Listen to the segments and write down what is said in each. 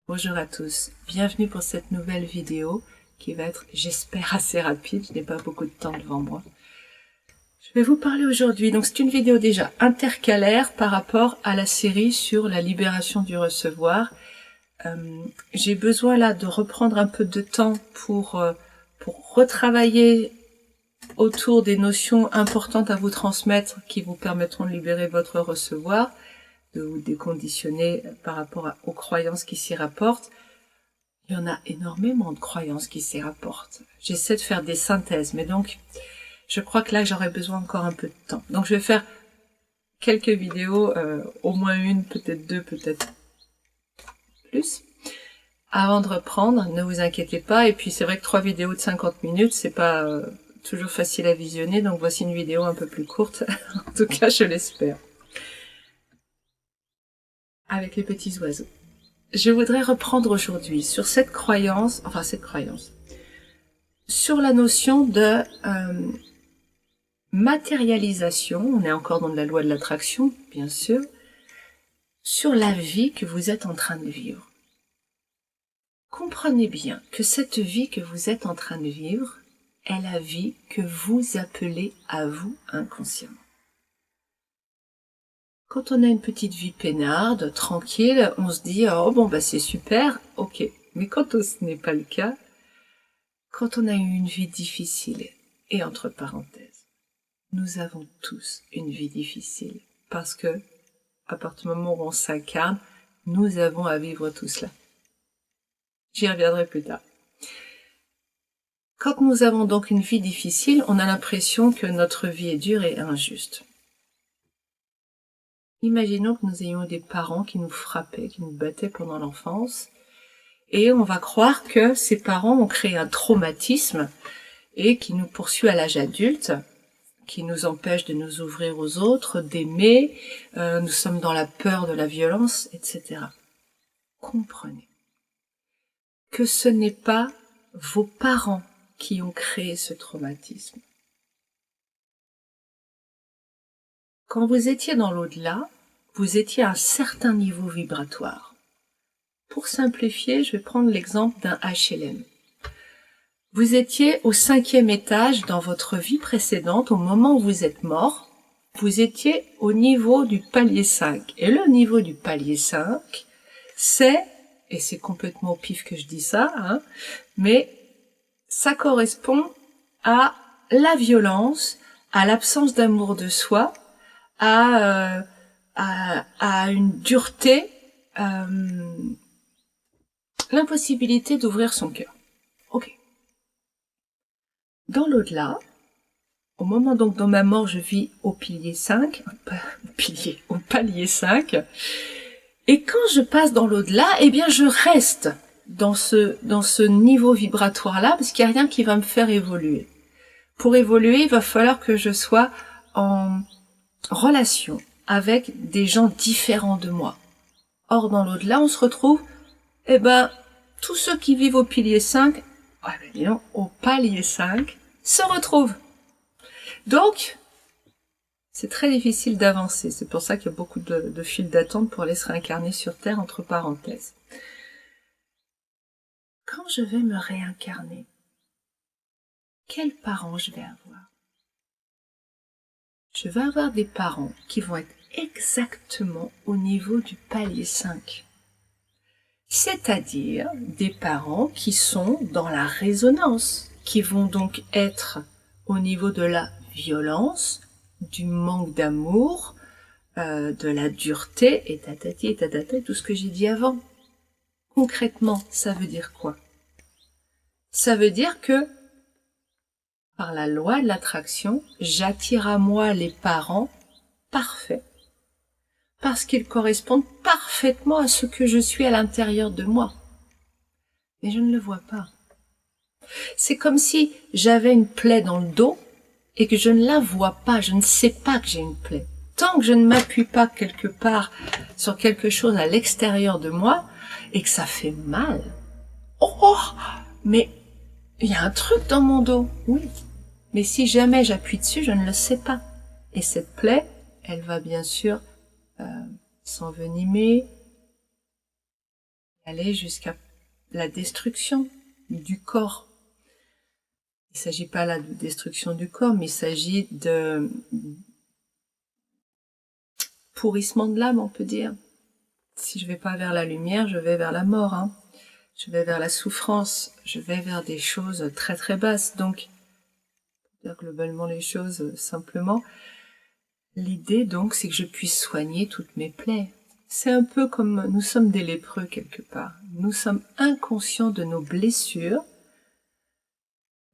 Bonjour à tous, bienvenue pour cette nouvelle vidéo qui va être, j'espère, assez rapide, je n'ai pas beaucoup de temps devant moi. Je vais vous parler aujourd'hui, donc c'est une vidéo déjà intercalaire par rapport à la série sur la libération du recevoir. J'ai besoin là de reprendre un peu de temps pour retravailler autour des notions importantes à vous transmettre qui vous permettront de libérer votre recevoir, de vous déconditionner par rapport aux croyances qui s'y rapportent. Il y en a énormément de croyances qui s'y rapportent. J'essaie de faire des synthèses, mais donc je crois que là j'aurais besoin encore un peu de temps. Donc je vais faire quelques vidéos, au moins une, peut-être deux, peut-être plus, avant de reprendre. Ne vous inquiétez pas. Et puis c'est vrai que 3 vidéos de 50 minutes, c'est pas toujours facile à visionner, donc voici une vidéo un peu plus courte, en tout cas je l'espère. Avec les petits oiseaux. Je voudrais reprendre aujourd'hui sur cette croyance, sur la notion de matérialisation, on est encore dans la loi de l'attraction, bien sûr, sur la vie que vous êtes en train de vivre. Comprenez bien que cette vie que vous êtes en train de vivre est la vie que vous appelez à vous inconsciemment. Quand on a une petite vie peinarde, tranquille, on se dit « Oh bon, bah c'est super, ok ». Mais quand ce n'est pas le cas, quand on a eu une vie difficile, et entre parenthèses, nous avons tous une vie difficile, parce que, à partir du moment où on s'incarne, nous avons à vivre tout cela. J'y reviendrai plus tard. Quand nous avons donc une vie difficile, on a l'impression que notre vie est dure et injuste. Imaginons que nous ayons des parents qui nous frappaient, qui nous battaient pendant l'enfance, et on va croire que ces parents ont créé un traumatisme et qui nous poursuit à l'âge adulte, qui nous empêche de nous ouvrir aux autres, d'aimer, nous sommes dans la peur de la violence, etc. Comprenez que ce n'est pas vos parents qui ont créé ce traumatisme. Quand vous étiez dans l'au-delà, vous étiez à un certain niveau vibratoire. Pour simplifier, je vais prendre l'exemple d'un HLM. Vous étiez au 5e étage dans votre vie précédente, au moment où vous êtes mort, vous étiez au niveau du palier 5. Et le niveau du palier 5, c'est, et c'est complètement au pif que je dis ça, mais ça correspond à la violence, à l'absence d'amour de soi, à une dureté, l'impossibilité d'ouvrir son cœur. Ok. Dans l'au-delà, au moment donc de ma mort, je vis au pilier 5, au palier 5, et quand je passe dans l'au-delà, eh bien je reste dans ce niveau vibratoire-là, parce qu'il n'y a rien qui va me faire évoluer. Pour évoluer, il va falloir que je sois en relation avec des gens différents de moi. Or, dans l'au-delà, on se retrouve, tous ceux qui vivent au pilier 5, au palier 5, se retrouvent. Donc, c'est très difficile d'avancer. C'est pour ça qu'il y a beaucoup de files d'attente pour aller se réincarner sur Terre, entre parenthèses. Quand je vais me réincarner, quels parents je vais avoir? Je vais avoir des parents qui vont être exactement au niveau du palier 5. C'est-à-dire des parents qui sont dans la résonance, qui vont donc être au niveau de la violence, du manque d'amour, de la dureté, et tatati, et tatata, tout ce que j'ai dit avant. Concrètement, ça veut dire quoi? Ça veut dire que, par la loi de l'attraction, j'attire à moi les parents parfaits, parce qu'ils correspondent parfaitement à ce que je suis à l'intérieur de moi. Mais je ne le vois pas. C'est comme si j'avais une plaie dans le dos et que je ne la vois pas, je ne sais pas que j'ai une plaie. Tant que je ne m'appuie pas quelque part sur quelque chose à l'extérieur de moi et que ça fait mal. Oh, mais il y a un truc dans mon dos, oui. Mais si jamais j'appuie dessus, je ne le sais pas. Et cette plaie, elle va bien sûr s'envenimer, aller jusqu'à la destruction du corps. Il ne s'agit pas là de destruction du corps, mais il s'agit de pourrissement de l'âme, on peut dire. Si je ne vais pas vers la lumière, je vais vers la mort. Hein. Je vais vers la souffrance. Je vais vers des choses très très basses. Donc, pour dire globalement les choses simplement, l'idée donc, c'est que je puisse soigner toutes mes plaies. C'est un peu comme nous sommes des lépreux quelque part. Nous sommes inconscients de nos blessures.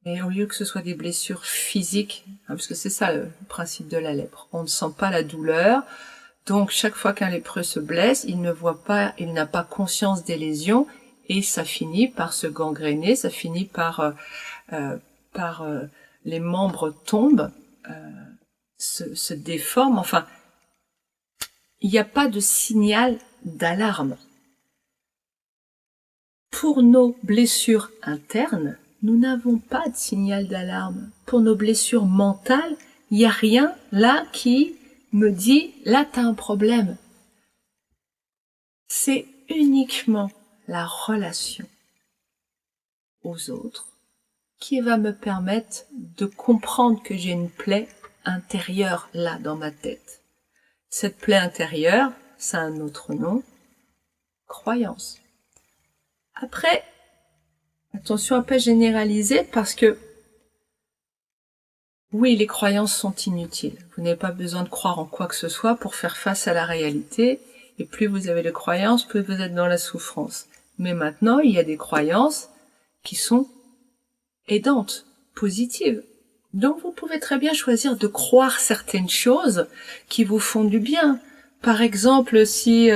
Et au lieu que ce soit des blessures physiques, hein, parce que c'est ça le principe de la lèpre, on ne sent pas la douleur, donc chaque fois qu'un lépreux se blesse, il ne voit pas, il n'a pas conscience des lésions, et ça finit par se gangréner, ça finit par les membres tombent, se déforment, enfin, il n'y a pas de signal d'alarme. Pour nos blessures internes, nous n'avons pas de signal d'alarme. Pour nos blessures mentales, il n'y a rien là qui me dit « là, tu as un problème ». C'est uniquement la relation aux autres qui va me permettre de comprendre que j'ai une plaie intérieure là dans ma tête. Cette plaie intérieure, ça a un autre nom, croyance. Après, attention à ne pas généraliser parce que oui, les croyances sont inutiles. Vous n'avez pas besoin de croire en quoi que ce soit pour faire face à la réalité. Et plus vous avez de croyances, plus vous êtes dans la souffrance. Mais maintenant, il y a des croyances qui sont aidantes, positives. Donc vous pouvez très bien choisir de croire certaines choses qui vous font du bien. Par exemple, si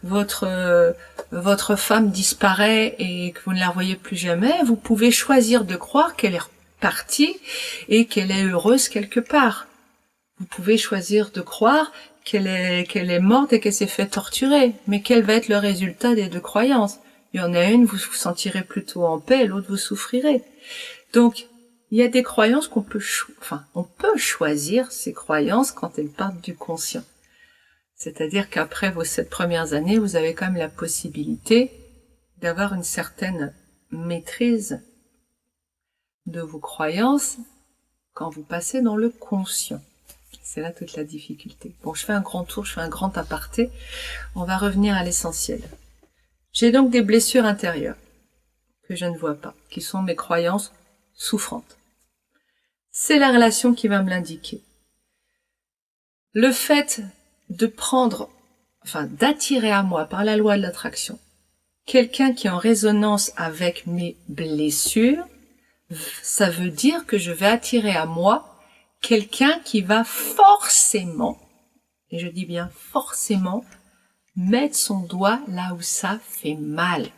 votre femme disparaît et que vous ne la revoyez plus jamais, vous pouvez choisir de croire qu'elle est partie et qu'elle est heureuse quelque part. Vous pouvez choisir de croire qu'elle est morte et qu'elle s'est fait torturer. Mais quel va être le résultat des deux croyances? Il y en a une, vous vous sentirez plutôt en paix, et l'autre, vous souffrirez. Donc, il y a des croyances qu'on peut, on peut choisir ces croyances quand elles partent du conscient. C'est-à-dire qu'après vos 7 premières années, vous avez quand même la possibilité d'avoir une certaine maîtrise de vos croyances quand vous passez dans le conscient. C'est là toute la difficulté. Bon, je fais un grand tour, je fais un grand aparté. On va revenir à l'essentiel. J'ai donc des blessures intérieures que je ne vois pas, qui sont mes croyances souffrantes. C'est la relation qui va me l'indiquer. Le fait de prendre, d'attirer à moi par la loi de l'attraction, quelqu'un qui est en résonance avec mes blessures, ça veut dire que je vais attirer à moi quelqu'un qui va forcément, et je dis bien forcément, mettre son doigt là où ça fait mal.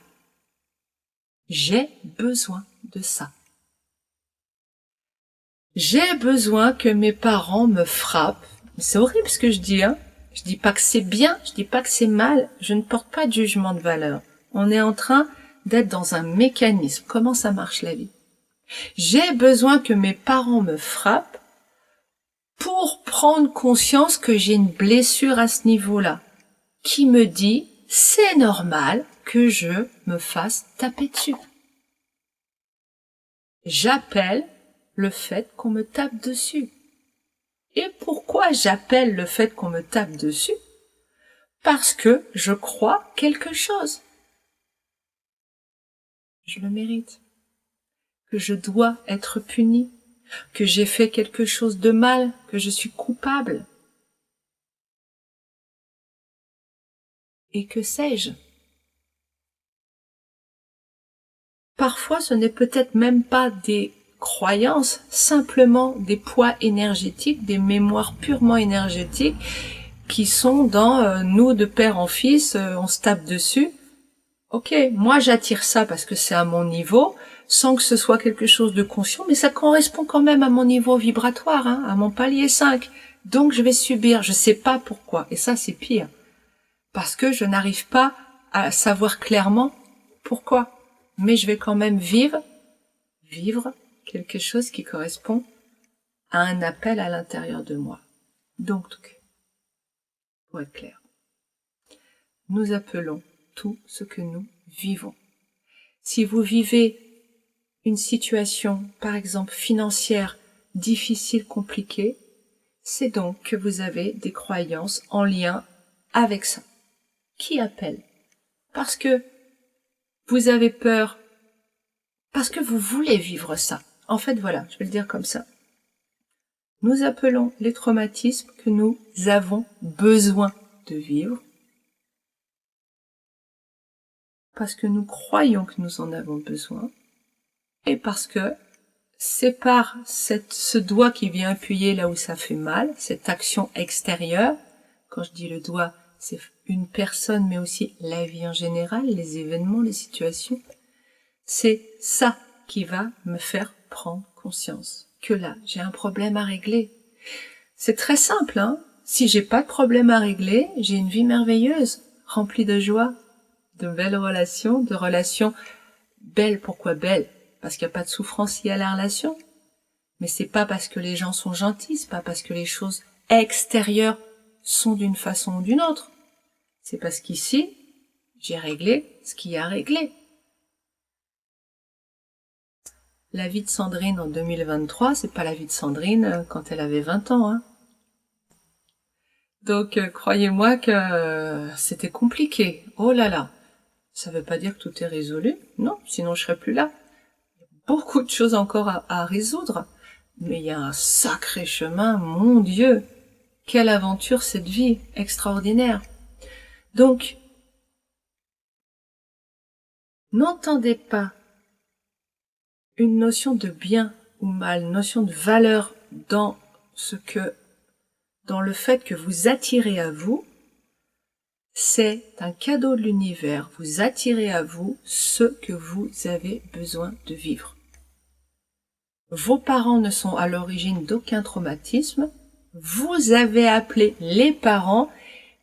J'ai besoin de ça. J'ai besoin que mes parents me frappent. C'est horrible ce que je dis, hein. Je dis pas que c'est bien, je dis pas que c'est mal, je ne porte pas de jugement de valeur. On est en train d'être dans un mécanisme. Comment ça marche la vie? J'ai besoin que mes parents me frappent pour prendre conscience que j'ai une blessure à ce niveau-là, qui me dit c'est normal que je me fasse taper dessus. J'appelle le fait qu'on me tape dessus. Et pourquoi j'appelle le fait qu'on me tape dessus? Parce que je crois quelque chose. Je le mérite. Que je dois être puni. Que j'ai fait quelque chose de mal. Que je suis coupable. Et que sais-je? Parfois, ce n'est peut-être même pas des croyances, simplement des poids énergétiques, des mémoires purement énergétiques qui sont dans nous de père en fils, on se tape dessus. Ok, moi j'attire ça parce que c'est à mon niveau, sans que ce soit quelque chose de conscient, mais ça correspond quand même à mon niveau vibratoire, hein, à mon palier 5. Donc je vais subir, je sais pas pourquoi, et ça c'est pire, parce que je n'arrive pas à savoir clairement pourquoi. Mais je vais quand même vivre quelque chose qui correspond à un appel à l'intérieur de moi. Donc, pour être clair, nous appelons tout ce que nous vivons. Si vous vivez une situation, par exemple financière, difficile, compliquée, c'est donc que vous avez des croyances en lien avec ça. Qui appelle? Parce que vous avez peur, parce que vous voulez vivre ça. En fait, voilà, je vais le dire comme ça. Nous appelons les traumatismes que nous avons besoin de vivre parce que nous croyons que nous en avons besoin et parce que c'est par ce doigt qui vient appuyer là où ça fait mal, cette action extérieure. Quand je dis le doigt, c'est une personne, mais aussi la vie en général, les événements, les situations. C'est ça qui va me faire prendre conscience que là, j'ai un problème à régler. C'est très simple, hein. Si j'ai pas de problème à régler, j'ai une vie merveilleuse, remplie de joie, de belles relations, de relations belles. Pourquoi belles? Parce qu'il n'y a pas de souffrance liée à la relation. Mais c'est pas parce que les gens sont gentils, c'est pas parce que les choses extérieures sont d'une façon ou d'une autre. C'est parce qu'ici, j'ai réglé ce qu'il y a à régler. La vie de Sandrine en 2023, c'est pas la vie de Sandrine quand elle avait 20 ans, hein. Donc, croyez-moi que c'était compliqué. Oh là là. Ça veut pas dire que tout est résolu. Non, sinon je serais plus là. Il y a beaucoup de choses encore à résoudre. Mais il y a un sacré chemin, mon Dieu. Quelle aventure cette vie, extraordinaire. Donc, n'entendez pas une notion de bien ou mal, une notion de valeur dans le fait que vous attirez à vous. C'est un cadeau de l'univers. Vous attirez à vous ce que vous avez besoin de vivre. Vos parents ne sont à l'origine d'aucun traumatisme. Vous avez appelé les parents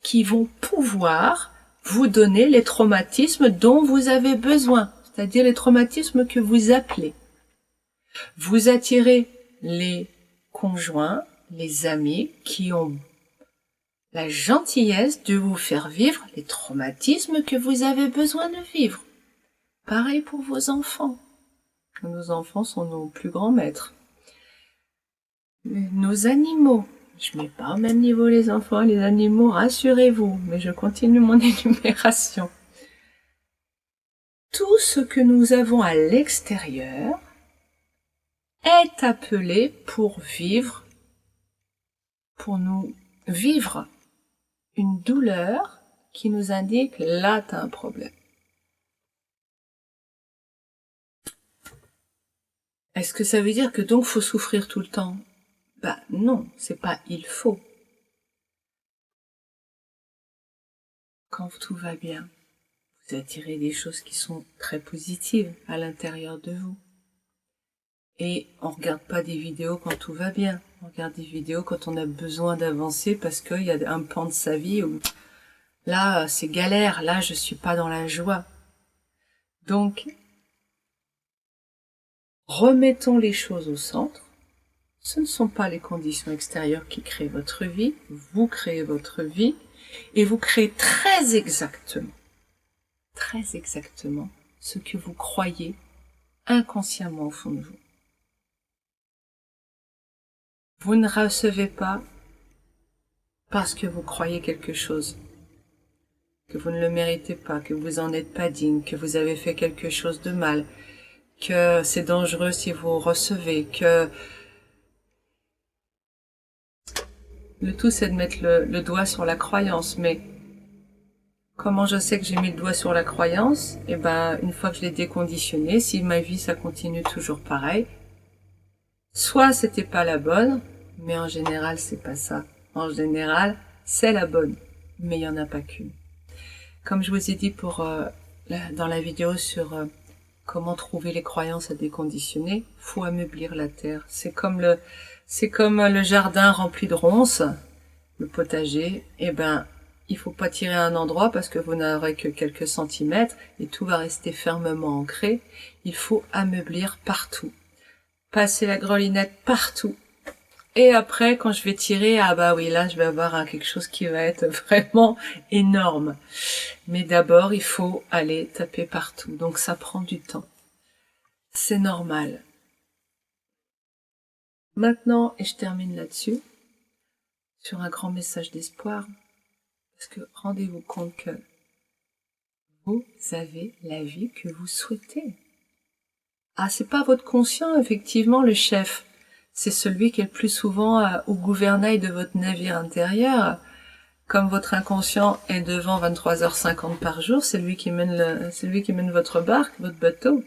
qui vont pouvoir vous donner les traumatismes dont vous avez besoin, c'est-à-dire les traumatismes que vous appelez. Vous attirez les conjoints, les amis qui ont la gentillesse de vous faire vivre les traumatismes que vous avez besoin de vivre. Pareil pour vos enfants. Nos enfants sont nos plus grands maîtres. Nos animaux. Je mets pas au même niveau les enfants et les animaux, rassurez-vous, mais je continue mon énumération. Tout ce que nous avons à l'extérieur est appelé pour nous vivre une douleur qui nous indique là t'as un problème. Est-ce que ça veut dire que donc faut souffrir tout le temps? Bah non, c'est pas il faut. Quand tout va bien, vous attirez des choses qui sont très positives à l'intérieur de vous. Et on regarde pas des vidéos quand tout va bien. On regarde des vidéos quand on a besoin d'avancer parce qu'il y a un pan de sa vie où là c'est galère, là je suis pas dans la joie. Donc, remettons les choses au centre. Ce ne sont pas les conditions extérieures qui créent votre vie, vous créez votre vie et vous créez très exactement ce que vous croyez inconsciemment au fond de vous. Vous ne recevez pas parce que vous croyez quelque chose, que vous ne le méritez pas, que vous en êtes pas digne, que vous avez fait quelque chose de mal, que c'est dangereux si vous recevez, que le tout c'est de mettre le doigt sur la croyance. Mais comment je sais que j'ai mis le doigt sur la croyance? Eh ben, une fois que je l'ai déconditionnée, si ma vie ça continue toujours pareil, soit c'était pas la bonne, mais en général c'est pas ça. En général, c'est la bonne, mais il y en a pas qu'une. Comme je vous ai dit dans la vidéo sur comment trouver les croyances à déconditionner, faut ameublir la terre. C'est comme le jardin rempli de ronces, le potager. Eh ben, il faut pas tirer à un endroit parce que vous n'aurez que quelques centimètres et tout va rester fermement ancré. Il faut ameublir partout. Passer la grelinette partout. Et après, quand je vais tirer, ah bah oui, là, je vais avoir quelque chose qui va être vraiment énorme. Mais d'abord, il faut aller taper partout. Donc ça prend du temps. C'est normal. Maintenant, et je termine là-dessus, sur un grand message d'espoir, parce que rendez-vous compte que vous avez la vie que vous souhaitez. Ah, c'est pas votre conscient, effectivement, le chef. C'est celui qui est le plus souvent au gouvernail de votre navire intérieur. Comme votre inconscient est devant 23h50 par jour, c'est lui qui mène votre barque, votre bateau.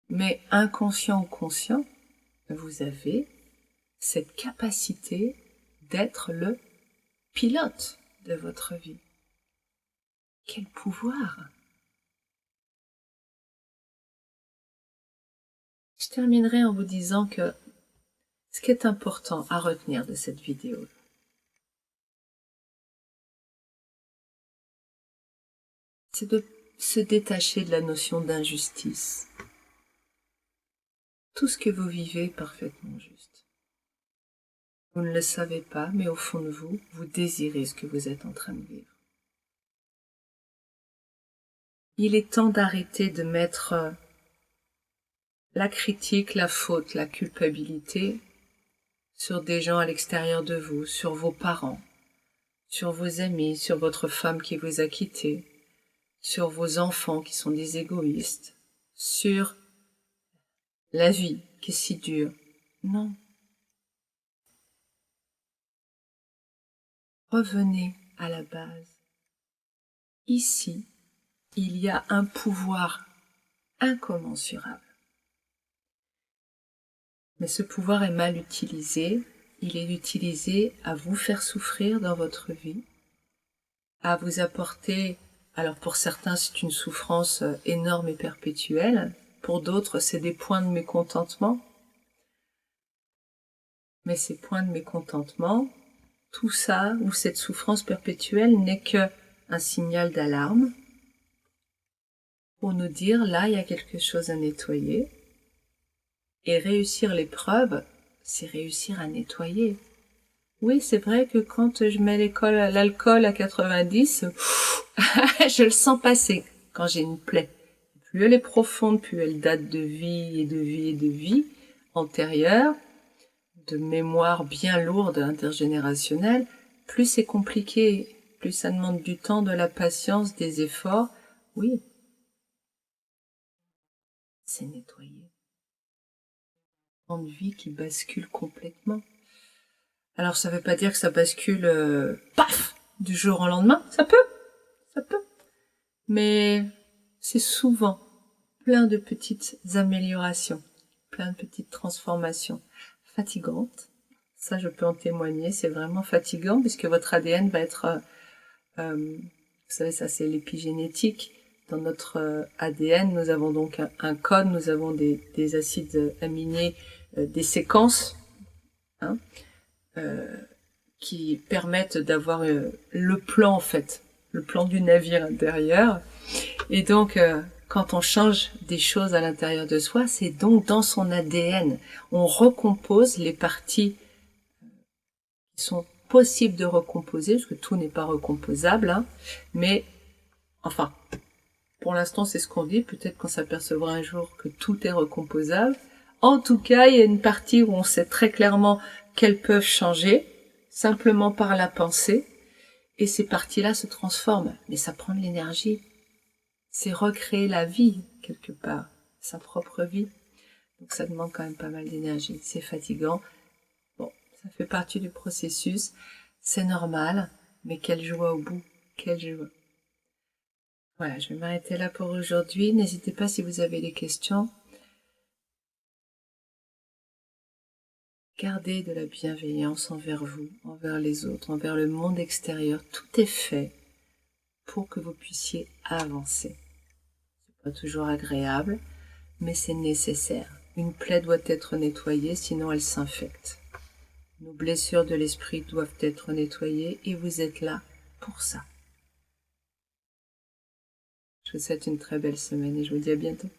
Mais inconscient ou conscient, vous avez cette capacité d'être le pilote de votre vie. Quel pouvoir! Je terminerai en vous disant que ce qui est important à retenir de cette vidéo, c'est de se détacher de la notion d'injustice. Tout ce que vous vivez est parfaitement juste. Vous ne le savez pas, mais au fond de vous, vous désirez ce que vous êtes en train de vivre. Il est temps d'arrêter de mettre la critique, la faute, la culpabilité sur des gens à l'extérieur de vous, sur vos parents, sur vos amis, sur votre femme qui vous a quitté, sur vos enfants qui sont des égoïstes, sur la vie qui est si dure. Non. Revenez à la base. Ici, il y a un pouvoir incommensurable. Mais ce pouvoir est mal utilisé. Il est utilisé à vous faire souffrir dans votre vie, à vous apporter, alors pour certains c'est une souffrance énorme et perpétuelle, pour d'autres c'est des points de mécontentement. Mais ces points de mécontentement, tout ça, ou cette souffrance perpétuelle n'est qu'un signal d'alarme pour nous dire là il y a quelque chose à nettoyer. Et réussir l'épreuve, c'est réussir à nettoyer. Oui, c'est vrai que quand je mets l'alcool à 90, je le sens passer quand j'ai une plaie. Plus elle est profonde, plus elle date de vie et de vie et de vie antérieure, de mémoire bien lourde, intergénérationnelle, plus c'est compliqué, plus ça demande du temps, de la patience, des efforts. Oui, c'est nettoyer. Une vie qui bascule complètement. Alors ça veut pas dire que ça bascule paf du jour au lendemain, ça peut. Mais c'est souvent plein de petites améliorations, plein de petites transformations fatigantes. Ça je peux en témoigner, c'est vraiment fatigant puisque votre ADN va être vous savez, ça c'est l'épigénétique. Dans notre ADN, nous avons donc un code, nous avons des acides aminés, des séquences, hein, qui permettent d'avoir le plan en fait, le plan du navire intérieur. Et donc, quand on change des choses à l'intérieur de soi, c'est donc dans son ADN. On recompose les parties qui sont possibles de recomposer, parce que tout n'est pas recomposable, hein, mais enfin, pour l'instant c'est ce qu'on dit, peut-être qu'on s'apercevra un jour que tout est recomposable. En tout cas, il y a une partie où on sait très clairement qu'elles peuvent changer, simplement par la pensée, et ces parties-là se transforment. Mais ça prend de l'énergie. C'est recréer la vie, quelque part, sa propre vie. Donc ça demande quand même pas mal d'énergie. C'est fatigant. Bon, ça fait partie du processus. C'est normal, mais quelle joie au bout. Quelle joie. Voilà, je vais m'arrêter là pour aujourd'hui. N'hésitez pas si vous avez des questions. Gardez de la bienveillance envers vous, envers les autres, envers le monde extérieur. Tout est fait pour que vous puissiez avancer. C'est pas toujours agréable, mais c'est nécessaire. Une plaie doit être nettoyée, sinon elle s'infecte. Nos blessures de l'esprit doivent être nettoyées et vous êtes là pour ça. Je vous souhaite une très belle semaine et je vous dis à bientôt.